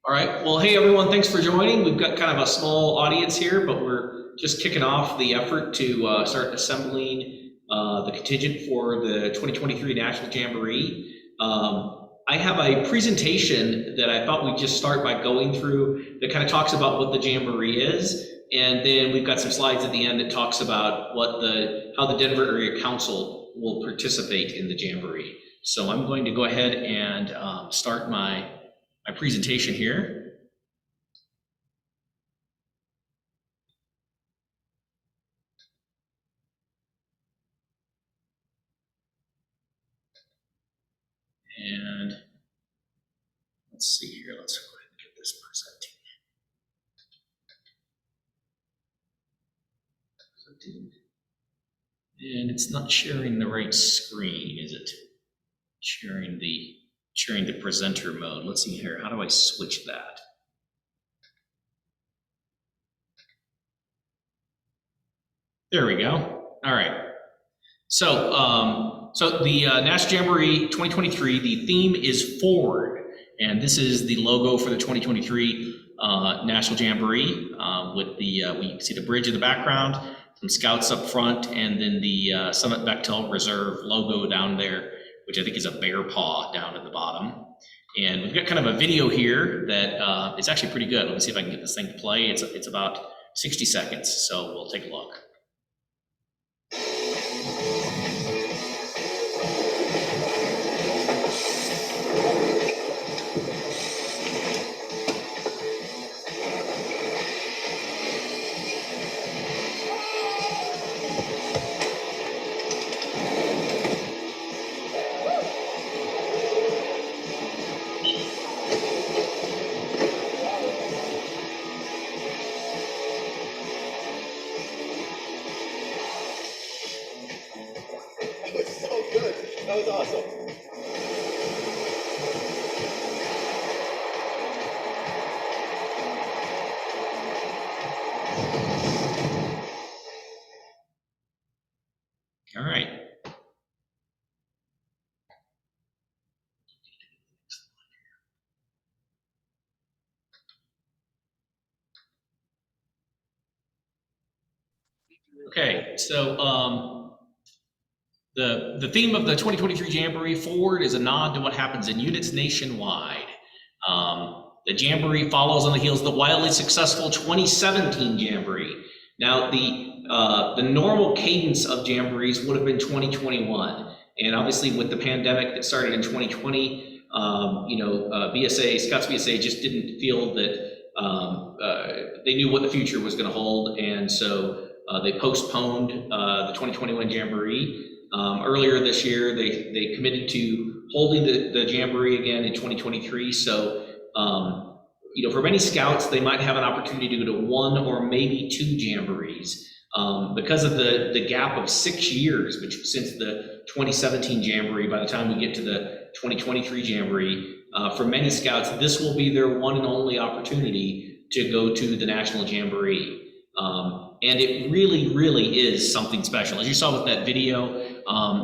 All right. Well, hey, everyone. Thanks for joining. We've got kind of a small audience here, but we're just kicking off the effort to start assembling the contingent for the 2023 National Jamboree. I have a presentation that I thought we'd just start by going through that kind of talks about what the Jamboree is. And then we've got some slides at the end that talks about how the Denver Area Council will participate in the Jamboree. So I'm going to go ahead and start my presentation here. And let's see here, let's go ahead and get this presenting. And it's not sharing the right screen, is it? Sharing the presenter mode. Let's see here, how do I switch that? There we go. All right. So, the National Jamboree 2023, the theme is forward, and this is the logo for the 2023 National Jamboree with we see the bridge in the background, some scouts up front, and then the Summit Bechtel Reserve logo down there, which I think is a bear paw down at the bottom. And we've got kind of a video here that is actually pretty good. Let me see if I can get this thing to play. It's about 60 seconds, so we'll take a look. That was awesome. All right. Okay, so the theme of the 2023 Jamboree Forward is a nod to what happens in units nationwide. The Jamboree follows on the heels of the wildly successful 2017 Jamboree. Now, the normal cadence of Jamborees would have been 2021, and obviously with the pandemic that started in 2020, BSA, Scouts BSA just didn't feel that they knew what the future was going to hold, and so they postponed the 2021 Jamboree. Earlier this year, they committed to holding the Jamboree again in 2023. So, for many scouts, they might have an opportunity to go to one or maybe two Jamborees because of the gap of 6 years since the 2017 Jamboree. By the time we get to the 2023 Jamboree, for many scouts, this will be their one and only opportunity to go to the National Jamboree. And it really, really is something special. As you saw with that video,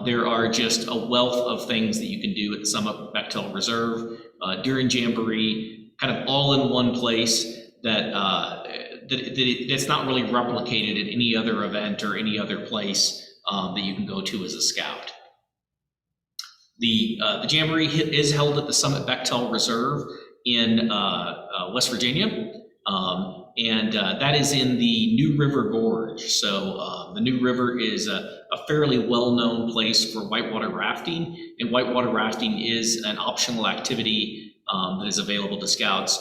there are just a wealth of things that you can do at the Summit Bechtel Reserve during Jamboree, kind of all in one place that's not really replicated at any other event or any other place that you can go to as a scout. The Jamboree is held at the Summit Bechtel Reserve in West Virginia. And that is in the New River Gorge. So the New River is a fairly well-known place for whitewater rafting, and whitewater rafting is an optional activity that is available to scouts.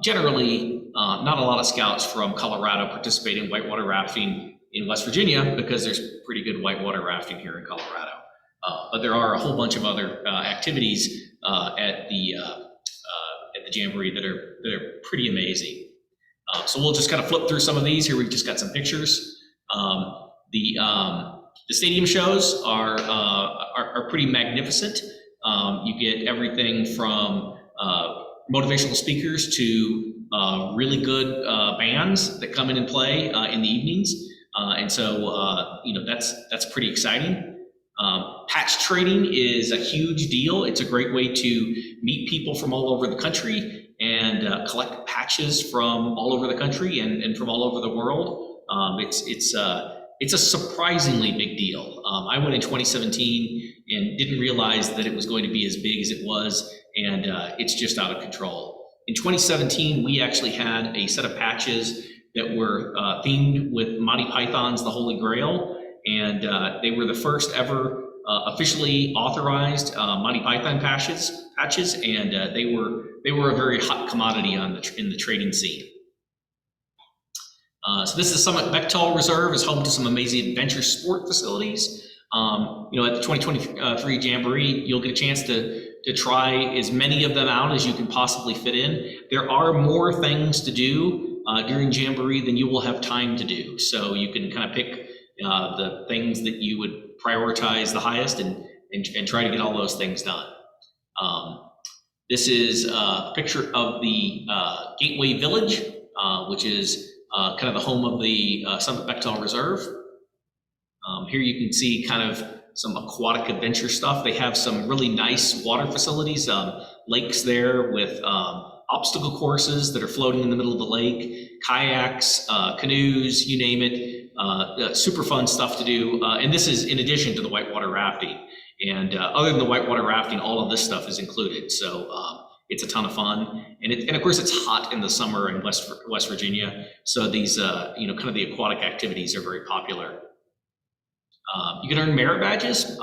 Generally, not a lot of scouts from Colorado participate in whitewater rafting in West Virginia because there's pretty good whitewater rafting here in Colorado. But there are a whole bunch of other activities at the Jamboree that are pretty amazing. So we'll just kind of flip through some of these. Here we've just got some pictures. The stadium shows are pretty magnificent. You get everything from motivational speakers to really good bands that come in and play in the evenings, and so that's pretty exciting. Patch trading is a huge deal. It's a great way to meet people from all over the country and collect patches from all over the country and from all over the world. It's a surprisingly big deal. I went in 2017 and didn't realize that it was going to be as big as it was, and it's just out of control. In 2017, we actually had a set of patches that were themed with Monty Python's The Holy Grail, and they were the first ever officially authorized Monty Python patches, and they were a very hot commodity in the trading scene. So this is Summit Bechtel Reserve, is home to some amazing adventure sport facilities. At the 2023 Jamboree, you'll get a chance to try as many of them out as you can possibly fit in. There are more things to do during Jamboree than you will have time to do. So you can kind of pick the things that you would prioritize the highest and try to get all those things done. This is a picture of the Gateway Village, which is kind of the home of the Summit Bechtel Reserve. Here you can see kind of some aquatic adventure stuff. They have some really nice water facilities, lakes there with obstacle courses that are floating in the middle of the lake, kayaks, canoes, you name it. Super fun stuff to do. And this is in addition to the whitewater rafting. And other than the whitewater rafting, all of this stuff is included. So it's a ton of fun. And of course, it's hot in the summer in West Virginia. So these, kind of the aquatic activities are very popular. You can earn merit badges.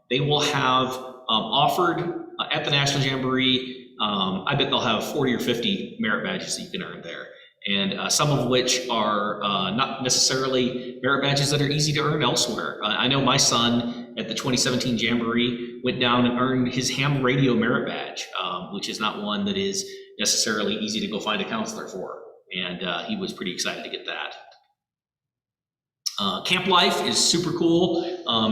They will have offered at the National Jamboree. I bet they'll have 40 or 50 merit badges that you can earn there. And some of which are not necessarily merit badges that are easy to earn elsewhere. I know my son at the 2017 Jamboree went down and earned his ham radio merit badge, which is not one that is necessarily easy to go find a counselor for. And he was pretty excited to get that. Camp life is super cool.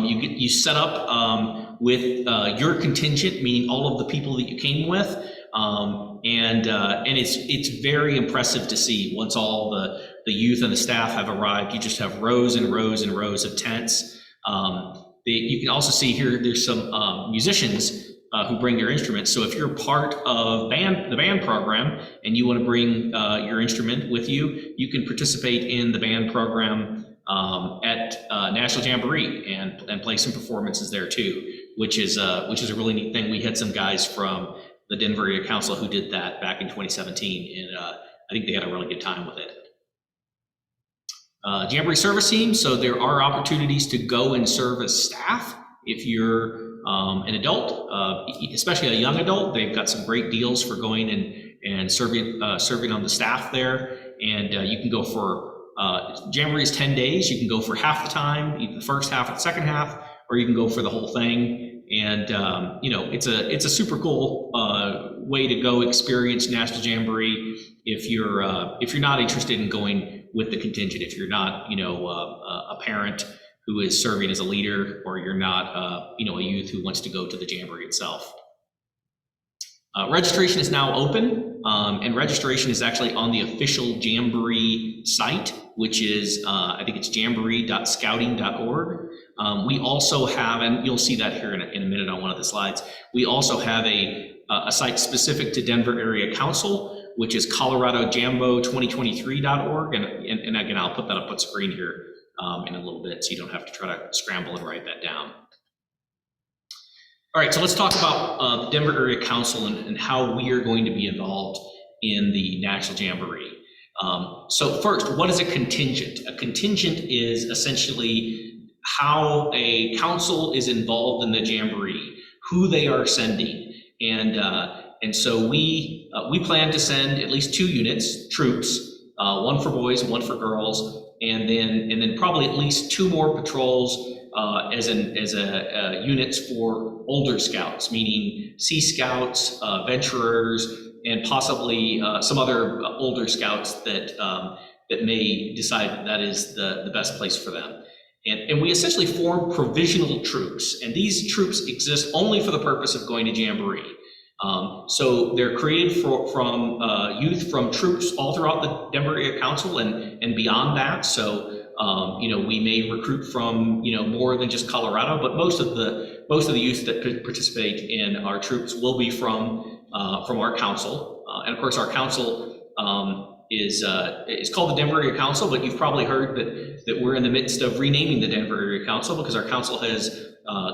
You set up with your contingent, meaning all of the people that you came with, and it's very impressive to see once all the youth and the staff have arrived. You just have rows and rows and rows of tents. You can also see here there's some musicians who bring their instruments. So if you're part of the band program and you want to bring your instrument with you, you can participate in the band program at National Jamboree and play some performances there too, which is a really neat thing. We had some guys from the Denver Area Council who did that back in 2017, and I think they had a really good time with it. Jamboree service team, so there are opportunities to go and serve as staff if you're an adult, especially a young adult. They've got some great deals for going and serving on the staff there, and you can go for Jamboree is 10 days. You can go for half the time, either the first half or the second half, or you can go for the whole thing. And it's a super cool way to go experience National Jamboree if you're not interested in going with the contingent, if you're not a parent who is serving as a leader, or you're not a youth who wants to go to the Jamboree itself. Registration is now open, and registration is actually on the official Jamboree site, which is, I think it's jamboree.scouting.org. We also have, and you'll see that here in a minute on one of the slides, we also have a site specific to Denver Area Council, which is coloradojambo2023.org. And again, I'll put that up on screen here in a little bit, so you don't have to try to scramble and write that down. All right, so let's talk about the Denver Area Council and how we are going to be involved in the National Jamboree. So first, what is a contingent? A contingent is essentially how a council is involved in the Jamboree, who they are sending. And so we plan to send at least 2 units, troops, one for boys and one for girls, and then probably at least 2 more patrols as units for older scouts, meaning Sea Scouts, Venturers, and possibly some other older scouts that may decide that is the best place for them. And we essentially form provisional troops, and these troops exist only for the purpose of going to Jamboree. So they're created from youth from troops all throughout the Denver Area Council and beyond that. So we may recruit from more than just Colorado, but most of the youth that participate in our troops will be from our council, And of course, our council is called the Denver Area Council, but you've probably heard that we're in the midst of renaming the Denver Area Council because our council has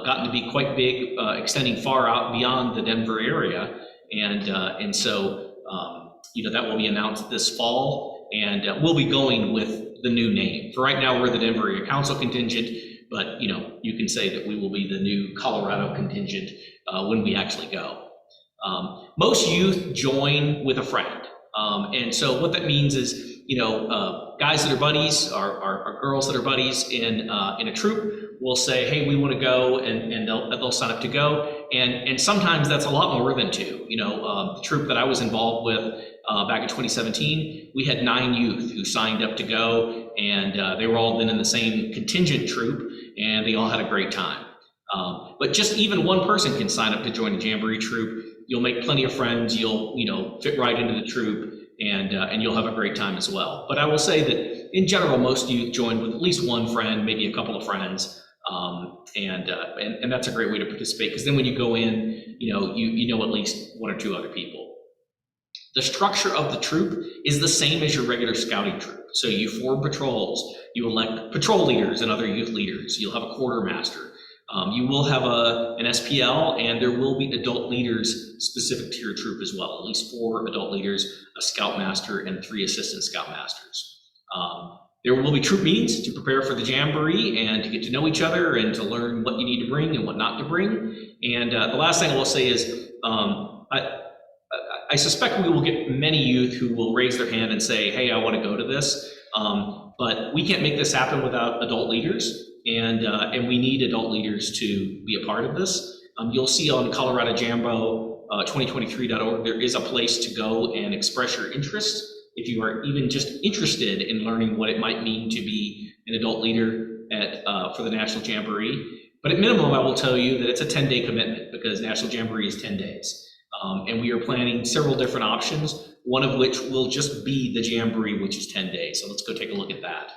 gotten to be quite big, extending far out beyond the Denver area, and so that will be announced this fall, and we'll be going with the new name. For right now, we're the Denver Area Council contingent, but you can say that we will be the new Colorado contingent when we actually go. Most youth join with a friend. And so what that means is, guys that are buddies or girls that are buddies in a troop will say, hey, we want to go, and they'll sign up to go. And sometimes that's a lot more than two. The troop that I was involved with back in 2017, we had 9 youth who signed up to go, and they were all then in the same contingent troop, and they all had a great time. But just even one person can sign up to join a Jamboree troop. You'll make plenty of friends. You'll fit right into the troop, and you'll have a great time as well. But I will say that in general, most youth join with at least one friend, maybe a couple of friends, and that's a great way to participate, because then when you go in, you know at least 1 or 2 other people. The structure of the troop is the same as your regular scouting troop. So you form patrols, you elect patrol leaders and other youth leaders. You'll have a quartermaster. You will have an SPL, and there will be adult leaders specific to your troop as well, at least 4 adult leaders, a scoutmaster, and 3 assistant scoutmasters. There will be troop meetings to prepare for the Jamboree and to get to know each other and to learn what you need to bring and what not to bring. And the last thing I will say is I suspect we will get many youth who will raise their hand and say, hey, I want to go to this. But we can't make this happen without adult leaders. And we need adult leaders to be a part of this. You'll see on Colorado Jambo 2023.org, there is a place to go and express your interest if you are even just interested in learning what it might mean to be an adult leader for the National Jamboree. But at minimum, I will tell you that it's a 10-day commitment, because National Jamboree is 10 days. And we are planning several different options, one of which will just be the Jamboree, which is 10 days. So let's go take a look at that.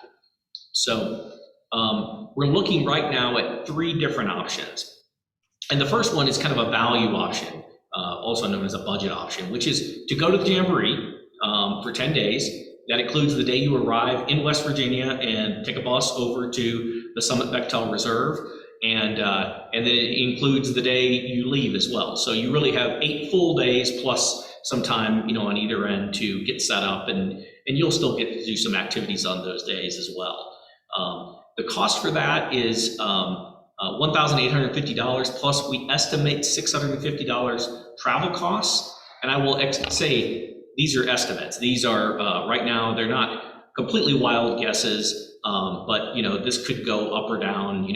So we're looking right now at 3 different options. And the first one is kind of a value option, also known as a budget option, which is to go to the Jamboree for 10 days. That includes the day you arrive in West Virginia and take a bus over to the Summit Bechtel Reserve. And then it includes the day you leave as well. So you really have 8 full days plus some time, on either end to get set up, and you'll still get to do some activities on those days as well. The cost for that is $1,850, plus we estimate $650 travel costs. And I will say these are estimates. These are right now, they're not completely wild guesses, but this could go up or down.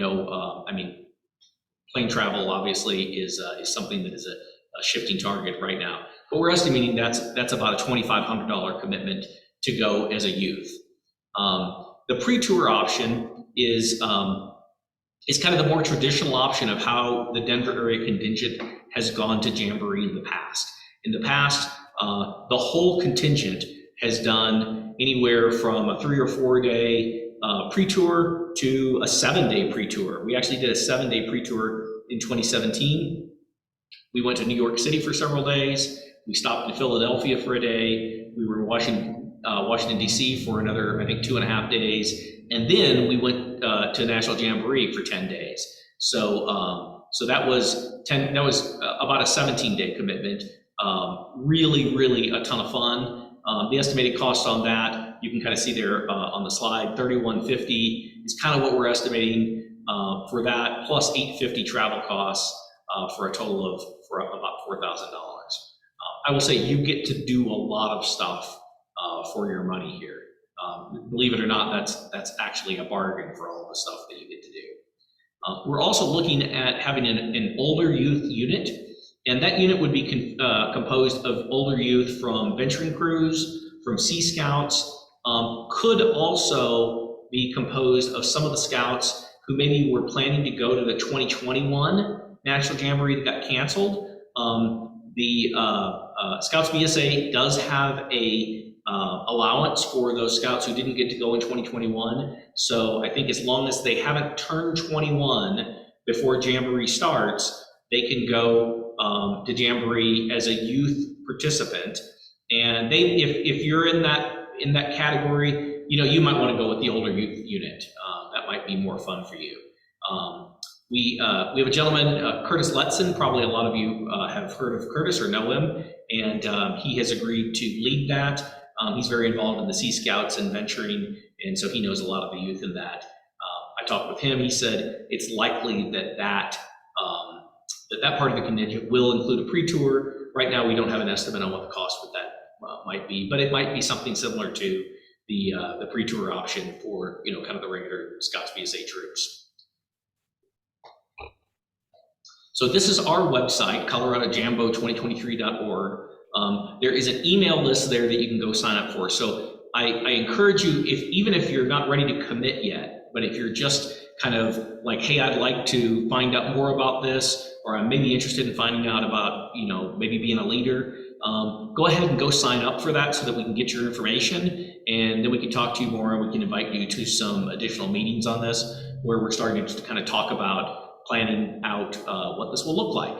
Plane travel obviously is something that is a shifting target right now. But we're estimating that's about a $2,500 commitment to go as a youth. The pre-tour option is kind of the more traditional option of how the Denver area contingent has gone to Jamboree in the past. In the past, the whole contingent has done anywhere from a 3 or 4 day pre-tour to a 7-day pre-tour. We actually did a 7-day pre-tour in 2017. We went to New York City for several days. We stopped in Philadelphia for a day. We were in Washington, D.C. for another, I think, 2.5 days. And then we went to National Jamboree for 10 days. So that was about a 17-day commitment. Really, really a ton of fun. The estimated cost on that, you can kind of see there on the slide, $3,150 is kind of what we're estimating for that, plus $850 travel costs for a total of about $4,000. I will say you get to do a lot of stuff for your money here. Believe it or not, that's actually a bargain for all the stuff that you get to do. We're also looking at having an older youth unit, and that unit would be composed of older youth from venturing crews, from Sea Scouts, could also be composed of some of the scouts who maybe were planning to go to the 2021 National Jamboree that got canceled. The Scouts BSA does have a allowance for those scouts who didn't get to go in 2021. So I think as long as they haven't turned 21 before Jamboree starts, they can go to Jamboree as a youth participant. And if you're in that category, you might want to go with the older youth unit. That might be more fun for you. We have a gentleman, Curtis Letson. Probably a lot of you have heard of Curtis or know him, and he has agreed to lead that. He's very involved in the Sea Scouts and venturing, and so he knows a lot of the youth in that. I talked with him. He said it's likely that part of the contingent will include a pre-tour. Right now, we don't have an estimate on what the cost of that might be, but it might be something similar to the pre-tour option for kind of the regular Scouts BSA troops. So this is our website, coloradojambo2023.org. There is an email list there that you can go sign up for. So I encourage you, even if you're not ready to commit yet, but if you're just kind of like, hey, I'd like to find out more about this, or I'm maybe interested in finding out about, maybe being a leader, go ahead and go sign up for that so that we can get your information, and then we can talk to you more, and we can invite you to some additional meetings on this, where we're starting to kind of talk about planning out what this will look like.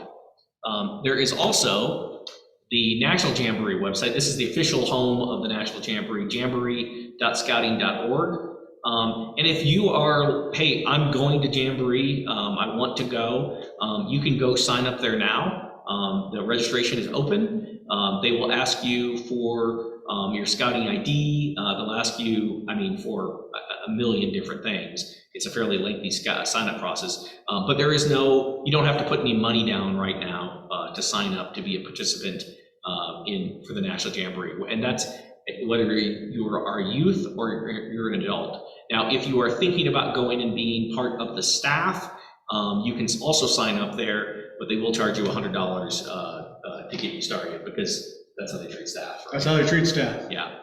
There is also the National Jamboree website. This is the official home of the National Jamboree, jamboree.scouting.org. And if you are, hey, I'm going to Jamboree, I want to go, you can go sign up there now. The registration is open. They will ask you for your scouting ID. They'll ask you, for a million different things. It's a fairly lengthy sign-up process, but you don't have to put any money down right now to sign up to be a participant for the National Jamboree. And that's whether you are a youth or you're an adult. Now, if you are thinking about going and being part of the staff, you can also sign up there, but they will charge you $100 to get you started, because that's how they treat staff. Right? That's how they treat staff. Yeah.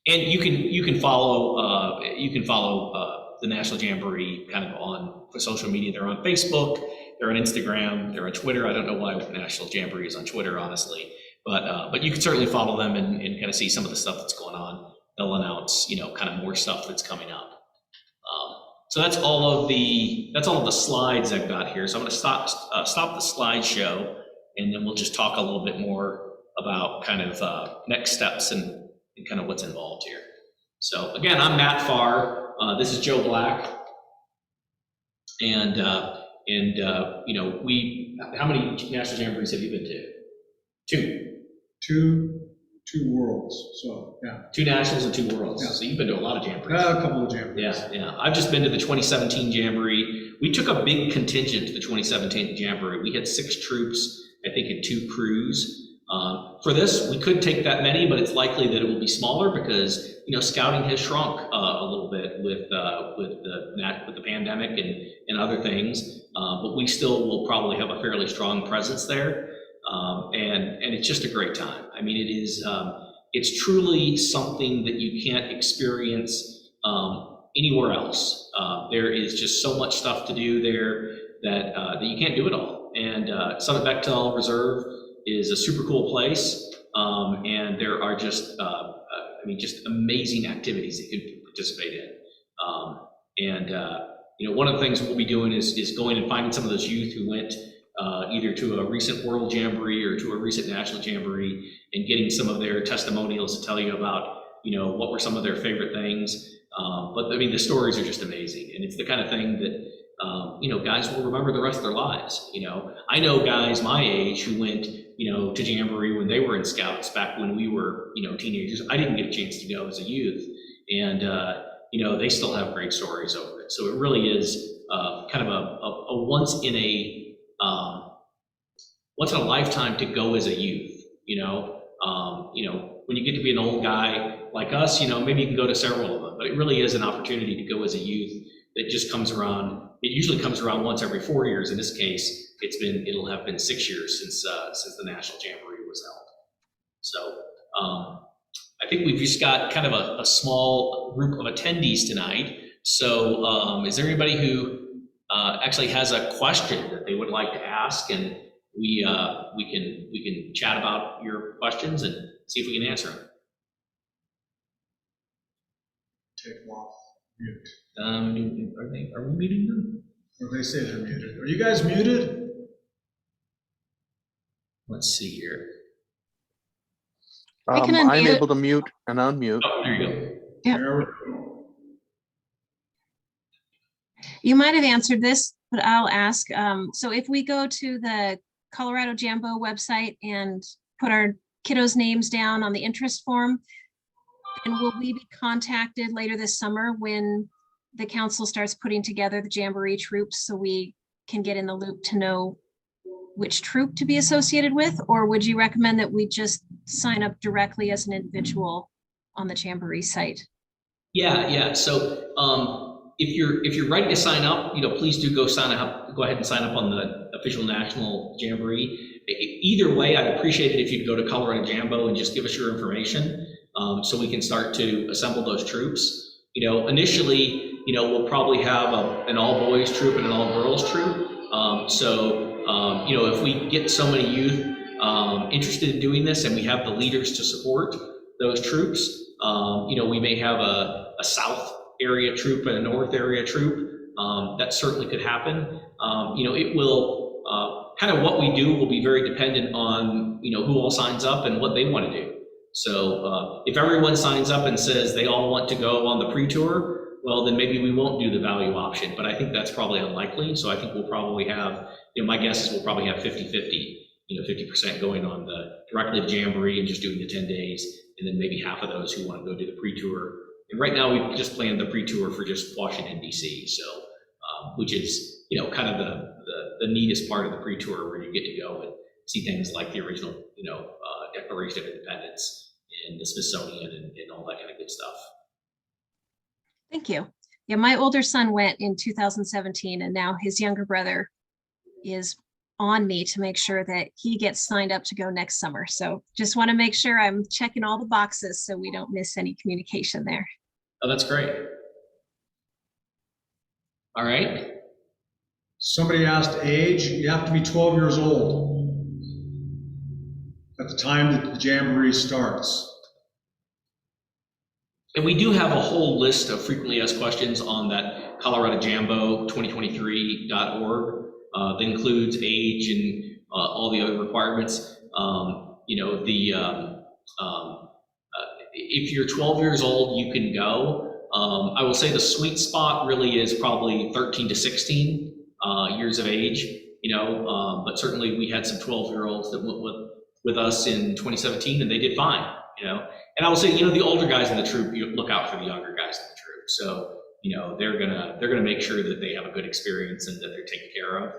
And you can follow the National Jamboree kind of on social media. They're on Facebook, they're on Instagram, they're on Twitter. I don't know why National Jamboree is on Twitter, honestly, but you can certainly follow them and kind of see some of the stuff that's going on. They'll announce kind of more stuff that's coming up. So that's all of the slides I've got here. So I'm going to stop the slideshow, and then we'll just talk a little bit more about kind of next steps and kind of what's involved here. So again, I'm Matt Farr. This is Joe Black, and how many National Jamborees have you been to? Two worlds. So yeah, 2 nationals and 2 worlds. Yeah. So you've been to a lot of jamborees. A couple of jamborees. Yeah. I've just been to the 2017 Jamboree. We took a big contingent to the 2017 Jamboree. We had 6 troops, I think, and 2 crews. For this, we could take that many, but it's likely that it will be smaller because scouting has shrunk a little bit with the pandemic and other things. But we still will probably have a fairly strong presence there, and it's just a great time. It is it's truly something that you can't experience anywhere else. There is just so much stuff to do there that you can't do it all. And Summit Bechtel Reserve is a super cool place, and there are just amazing activities that you can participate in. One of the things we'll be doing is going and finding some of those youth who went either to a recent World Jamboree or to a recent National Jamboree, and getting some of their testimonials to tell you about what were some of their favorite things. But the stories are just amazing, and it's the kind of thing that guys will remember the rest of their lives. I know guys my age who went to Jamboree when they were in Scouts back when we were teenagers. I didn't get a chance to go as a youth, and they still have great stories over it. So it really is kind of a once in a lifetime to go as a youth. When you get to be an old guy like us, maybe you can go to several of them, but it really is an opportunity to go as a youth that just comes around. It usually comes around once every 4 years. In this case, it'll have been 6 years since the National Jamboree was held. So I think we've just got kind of a small group of attendees tonight. So is there anybody who actually has a question that they would like to ask, and we can chat about your questions and see if we can answer them. Take them off mute. Are we muting them? Or they say they're muted. Are you guys muted? Let's see here. I can I'm unmute. able to mute and unmute. Oh, there you go. Yeah. There we go. You might have answered this, but I'll ask. So if we go to the Colorado Jambo website and put our kiddos' names down on the interest form, and will we be contacted later this summer when the council starts putting together the Jamboree troops so we can get in the loop to know which troop to be associated with? Or would you recommend that we just sign up directly as an individual on the Jamboree site? Yeah. So if you're ready to sign up, please do go sign up. Go ahead and sign up on the official National Jamboree. Either way, I'd appreciate it if you'd go to Colorado Jambo and just give us your information so we can start to assemble those troops. Initially, we'll probably have an all-boys troop and an all-girls troop. If we get so many youth interested in doing this and we have the leaders to support those troops, we may have a South area troop and a North area troop. That certainly could happen. It will kind of what we do will be very dependent on who all signs up and what they want to do. So if everyone signs up and says they all want to go on the pre-tour, well, then maybe we won't do the value option, but I think that's probably unlikely. So I think we'll probably have, my guess is we'll probably have 50-50, 50% going on the directly to Jamboree and just doing the 10 days, and then maybe half of those who want to go do the pre-tour. And right now we've just planned the pre-tour for just Washington, DC. So, which is, kind of the neatest part of the pre-tour, where you get to go and see things like the original, Declaration of Independence and the Smithsonian and all that kind of good stuff. Thank you. Yeah, my older son went in 2017, and now his younger brother is on me to make sure that he gets signed up to go next summer. So just want to make sure I'm checking all the boxes so we don't miss any communication there. Oh, that's great. All right. Somebody asked age. You have to be 12 years old at the time that the Jamboree starts. And we do have a whole list of frequently asked questions on that Colorado Jambo 2023.org that includes age and all the other requirements. If you're 12 years old, you can go. I will say the sweet spot really is probably 13 to 16 years of age, but certainly we had some 12-year-olds that went with us in 2017 and they did fine, And I will say, the older guys in the troop, you look out for the younger guys in the troop. So, they're gonna make sure that they have a good experience and that they're taken care of.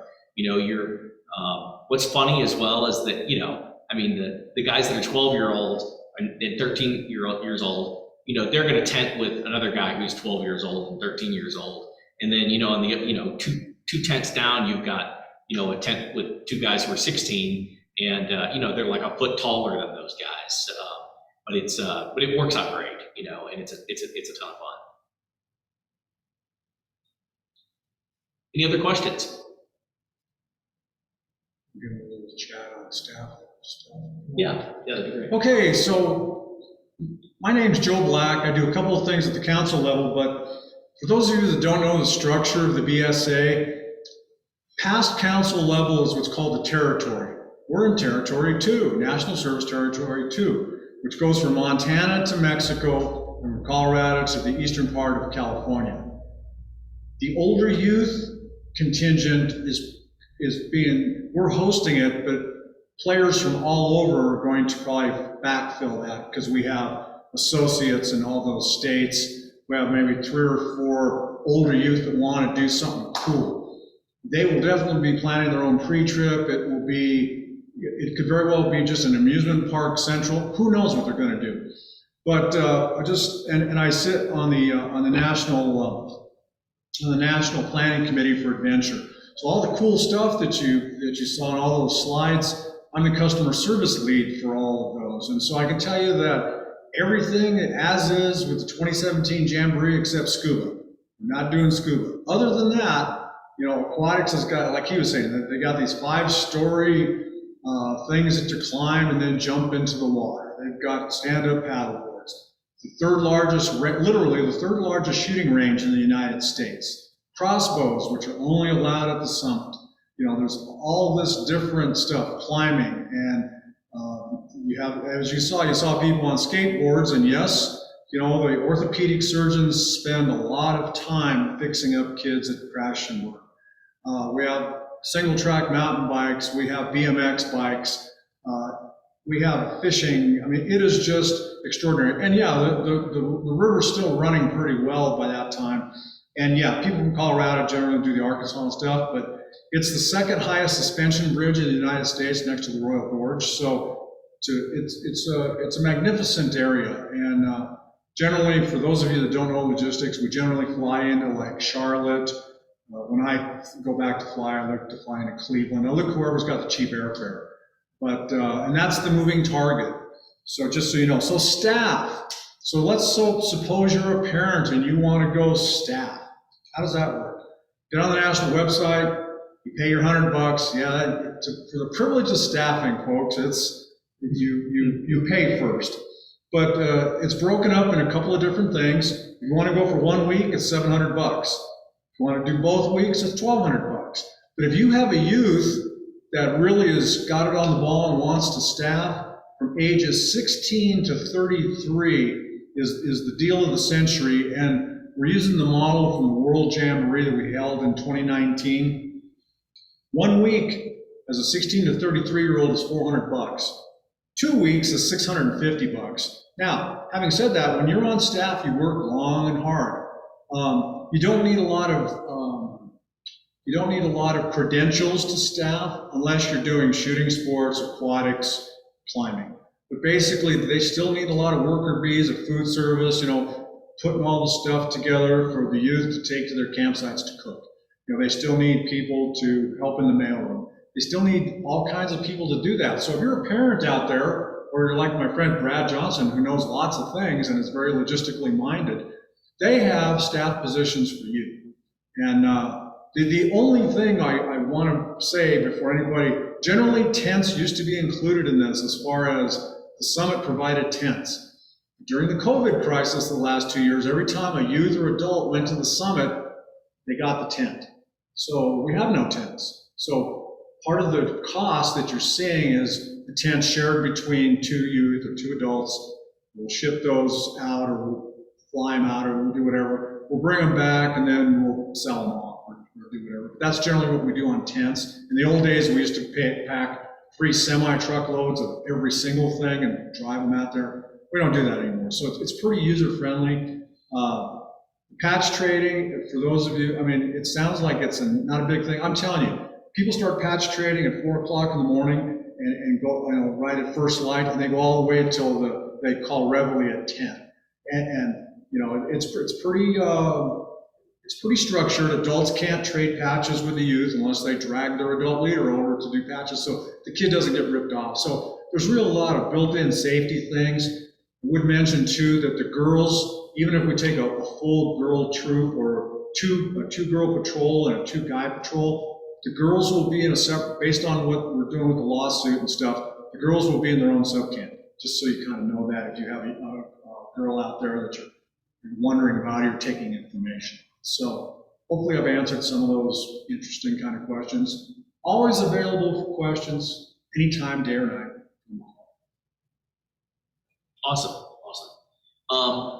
What's funny as well is that, the guys that are 12-year-old and 13-years old, they're gonna tent with another guy who's 12 years old and 13 years old. And then, on the, two tents down, you've got, a tent with two guys who are 16 and, they're like a foot taller than those guys. But it works out great, and it's a ton of fun. Any other questions? Give a little chat on staff stuff. Yeah, that'd be great. Okay, so my name's Joe Black. I do a couple of things at the council level, but for those of you that don't know the structure of the BSA, past council level is what's called the territory. We're in Territory 2, National Service Territory 2, which goes from Montana to Mexico and from Colorado to the eastern part of California. The older youth contingent we're hosting it, but players from all over are going to probably backfill that because we have associates in all those states. We have maybe 3 or 4 older youth that want to do something cool. They will definitely be planning their own pre-trip. It could very well be just an amusement park central. Who knows what they're going to do? But I sit on the national planning committee for adventure. So all the cool stuff that you saw in all those slides, I'm the customer service lead for all of those. And so I can tell you that everything as is with the 2017 Jamboree except scuba. I'm not doing scuba. Other than that, aquatics has got, like he was saying, they got these 5-story things that you climb and then jump into the water. They've got stand-up paddleboards. Literally the third largest shooting range in the United States. Crossbows, which are only allowed at the summit. there's all this different stuff, climbing, and you have, as you saw people on skateboards, and yes, the orthopedic surgeons spend a lot of time fixing up kids that crash and burn. We have single track mountain bikes, we have BMX bikes, we have fishing. I mean, it is just extraordinary. And yeah, the river's still running pretty well by that time. And yeah, people from Colorado generally do the Arkansas and stuff, but it's the second highest suspension bridge in the United States next to the Royal Gorge. So it's a magnificent area. And generally, for those of you that don't know logistics, we generally fly into like Charlotte. When I go back to fly, I look to fly into Cleveland. I look whoever's got the cheap airfare. But, and that's the moving target. So just so you know, so staff. So let's suppose you're a parent and you want to go staff. How does that work? Get on the national website, you pay your $100. Yeah, for the privilege of staffing, folks, it's, you pay first. But it's broken up in a couple of different things. If you want to go for 1 week, it's $700. If you want to do both weeks, it's $1,200. But if you have a youth that really has got it on the ball and wants to staff, from ages 16 to 33 is the deal of the century. And we're using the model from the World Jamboree that we held in 2019. 1 week as a 16 to 33-year-old is $400. 2 weeks is $650. Now, having said that, when you're on staff, you work long and hard. You don't need a lot of credentials to staff unless you're doing shooting sports, aquatics, climbing. But basically, they still need a lot of worker bees, of food service, putting all the stuff together for the youth to take to their campsites to cook. They still need people to help in the mailroom. They still need all kinds of people to do that. So if you're a parent out there, or you're like my friend Brad Johnson, who knows lots of things and is very logistically minded, they have staff positions for you. And the only thing I want to say before anybody, generally tents used to be included in this as far as the summit provided tents. During the COVID crisis the last 2 years, every time a youth or adult went to the summit, they got the tent. So we have no tents. So part of the cost that you're seeing is the tent shared between 2 youth or 2 adults. We'll ship those out, or we'll fly them out, or we'll do whatever. We'll bring them back and then we'll sell them off or do whatever. That's generally what we do on tents. In the old days, we used to pack 3 semi-truckloads of every single thing and drive them out there. We don't do that anymore. So it's pretty user-friendly. Patch trading, for those of you, I mean, it sounds like it's not a big thing. I'm telling you, people start patch trading at 4 o'clock in the morning and go, right at first light, and they go all the way until they call reveille at 10. And it's pretty structured. Adults can't trade patches with the youth unless they drag their adult leader over to do patches, so the kid doesn't get ripped off. So there's really a lot of built-in safety things. I would mention too that the girls, even if we take a full girl troop or a 2-girl patrol and a 2-guy patrol, the girls will be in a separate, based on what we're doing with the lawsuit and stuff, the girls will be in their own sub-camp, just so you kind of know that if you have a girl out there that you're wondering about, you're taking information. So hopefully I've answered some of those interesting kind of questions. Always available for questions, anytime, day or night. Awesome.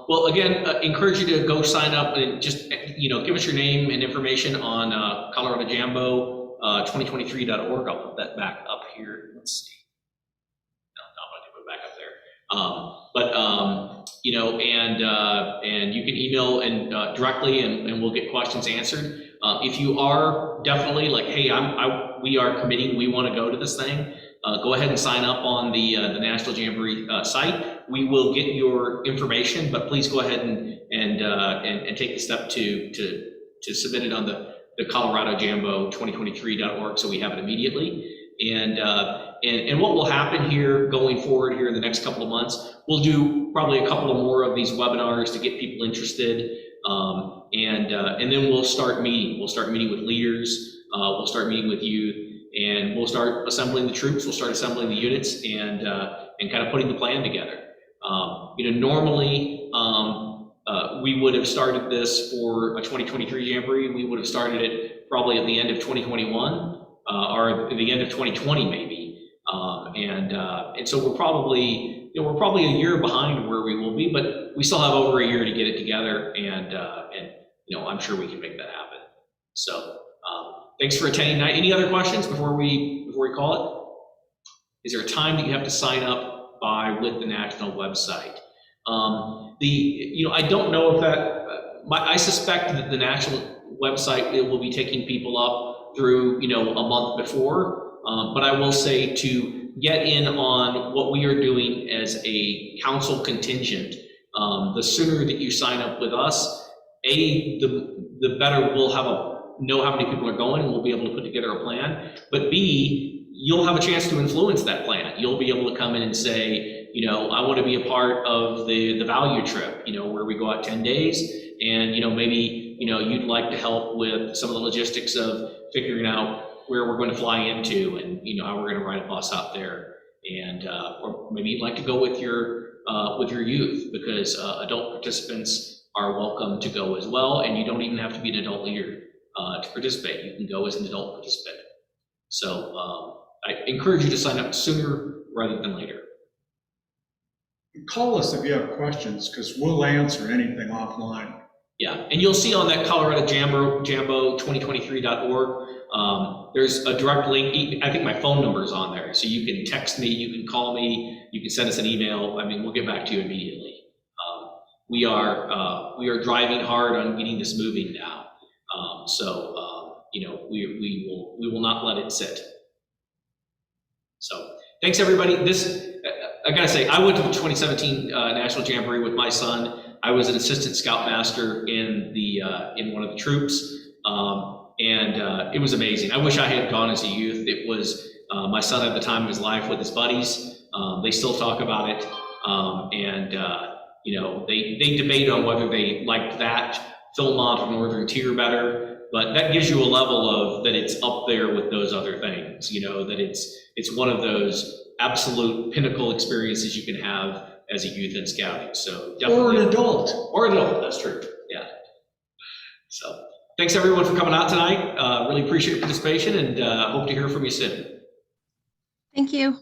Well, again, encourage you to go sign up and just, give us your name and information on Colorado Jambo 2023.org. I'll put that back up here. Let's see. No, I'm going to put it back up there. And you can email and directly, and we'll get questions answered. If you are definitely like, hey, we are committing, we want to go to this thing. Go ahead and sign up on the National Jamboree site. We will get your information, but please go ahead and take the step to submit it on the Colorado Jambo 2023.org, so we have it immediately. And what will happen here going forward here in the next couple of months, we'll do probably a couple of more of these webinars to get people interested, and then we'll start meeting. We'll start meeting with leaders. We'll start meeting with youth. And we'll start assembling the troops, we'll start assembling the units, and kind of putting the plan together. Normally, we would have started this for a 2023 Jamboree. We would have started it probably at the end of 2021. or the end of 2020 maybe. And so we're probably, a year behind where we will be, but we still have over a year to get it together, and I'm sure we can make that happen. So thanks for attending tonight. Any other questions before we call it? Is there a time that you have to sign up by with the national website? I don't know if that, I suspect that the national website, it will be taking people up through, a month before, but I will say to get in on what we are doing as a council contingent, the sooner that you sign up with us, the better we'll know how many people are going, and we'll be able to put together a plan, but B, you'll have a chance to influence that plan. You'll be able to come in and say, I want to be a part of the value trip, where we go out 10 days, and, maybe, you'd like to help with some of the logistics of figuring out where we're going to fly into, and, how we're going to ride a bus out there. And, or maybe you'd like to go with your youth, because adult participants are welcome to go as well. And you don't even have to be an adult leader to participate. You can go as an adult participant. So I encourage you to sign up sooner rather than later. Call us if you have questions, because we'll answer anything offline. Yeah, and you'll see on that Colorado Jambo 2023.org, there's a direct link. I think my phone number is on there, so you can text me, you can call me, you can send us an email. I mean, we'll get back to you immediately. We are driving hard on getting this moving now, we will not let it sit. So thanks everybody. I gotta say, I went to the 2017 National Jamboree with my son. I was an assistant scoutmaster in one of the troops, and it was amazing. I wish I had gone as a youth. It was my son at the time of his life with his buddies. They still talk about it, they debate on whether they liked that Philmont or Northern Tier better, but that gives you a level of that it's up there with those other things. That it's one of those absolute pinnacle experiences you can have as a youth in scouting. So definitely, or an adult, that's true. Yeah. So thanks everyone for coming out tonight. Really appreciate your participation, and hope to hear from you soon. Thank you.